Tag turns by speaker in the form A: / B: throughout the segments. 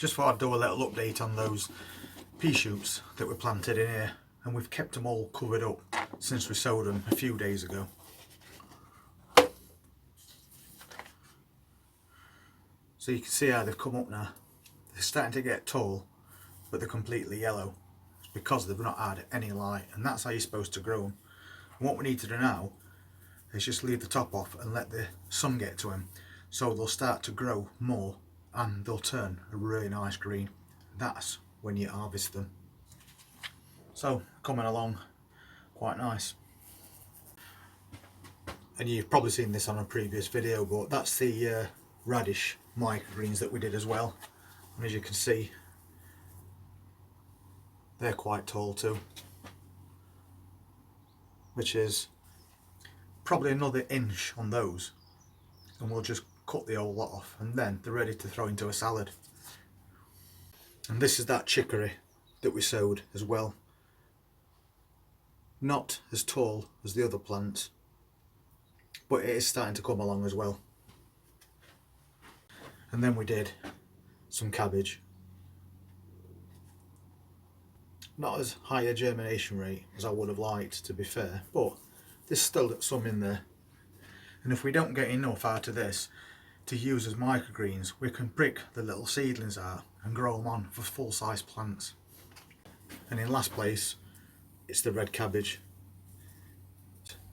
A: Just thought I'd do a little update on those pea shoots that were planted in here, and we've kept them all covered up since we sowed them a few days ago. So you can see how they've come up now. They're starting to get tall, but they're completely yellow. It's because they've not had any light, and that's how you're supposed to grow them. And what we need to do now is just leave the top off and let the sun get to them, so they'll start to grow more and they'll turn a really nice green. That's when you harvest them. So coming along quite nice. And you've probably seen this on a previous video, but that's the radish microgreens that we did as well. And as you can see, they're quite tall too, which is probably another inch on those, and we'll just cut the whole lot off, and then they're ready to throw into a salad. And this is that chicory that we sowed as well. Not as tall as the other plants, but it is starting to come along as well. And then we did some cabbage. Not as high a germination rate as I would have liked, to be fair, but there's still some in there. And if we don't get enough out of this to use as microgreens, we can prick the little seedlings out and grow them on for full-size plants. And in last place, it's the red cabbage.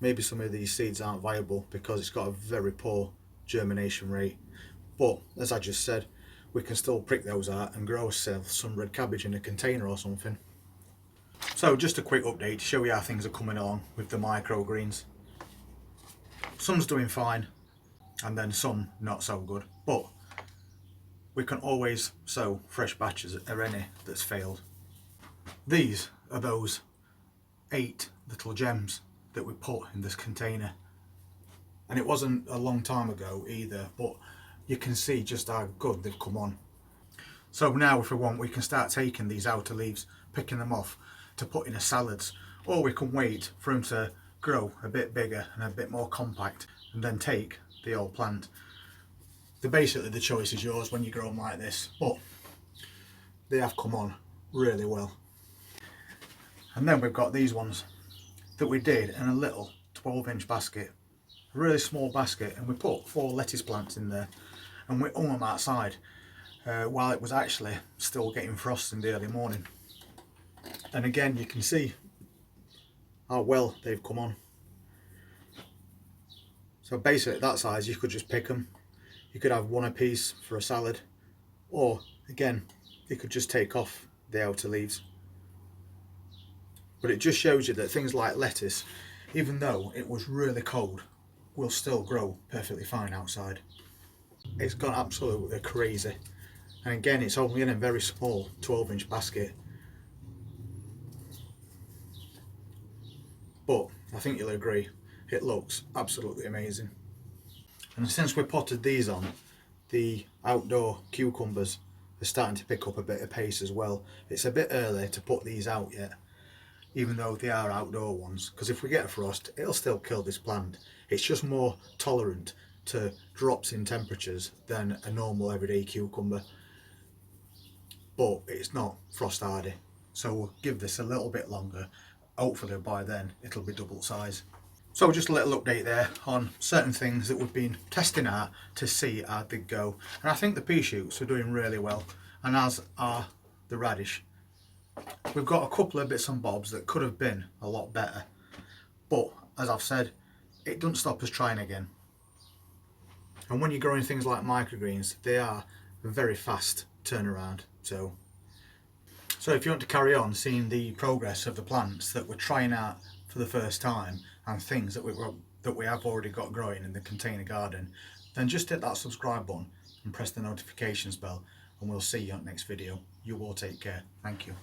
A: Maybe some of these seeds aren't viable because it's got a very poor germination rate, but as I just said, we can still prick those out and grow ourselves some red cabbage in a container or something. So just a quick update to show you how things are coming along with the microgreens. Some's doing fine, and then some not so good, but we can always sow fresh batches or any that's failed. These are those 8 little gems that we put in this container, and it wasn't a long time ago either, but you can see just how good they've come on. So now if we want, we can start taking these outer leaves, picking them off to put in a salads, or we can wait for them to grow a bit bigger and a bit more compact and then take the whole plant. Basically the choice is yours when you grow them like this, but they have come on really well. And then we've got these ones that we did in a little 12-inch basket, a really small basket, and we put 4 lettuce plants in there and we hung them outside while it was actually still getting frost in the early morning. And again, you can see how well they've come on. So basically at that size you could just pick them. You could have one a piece for a salad, or again you could just take off the outer leaves. But it just shows you that things like lettuce, even though it was really cold, will still grow perfectly fine outside. It's gone absolutely crazy. And again, it's only in a very small 12-inch basket. But I think you'll agree, it looks absolutely amazing. And since we potted these on, the outdoor cucumbers are starting to pick up a bit of pace as well. It's a bit early to put these out yet, even though they are outdoor ones, because if we get a frost, it'll still kill this plant. It's just more tolerant to drops in temperatures than a normal everyday cucumber, but it's not frost hardy. So we'll give this a little bit longer. Hopefully by then it'll be double size. So just a little update there on certain things that we've been testing out to see how they go. And I think the pea shoots are doing really well, and as are the radish. We've got a couple of bits and bobs that could have been a lot better, but as I've said, it doesn't stop us trying again. And when you're growing things like microgreens, they are a very fast turnaround. So if you want to carry on seeing the progress of the plants that we're trying out for the first time, and things that we have already got growing in the container garden, then just hit that subscribe button and press the notifications bell, and we'll see you on the next video. You all take care. Thank you.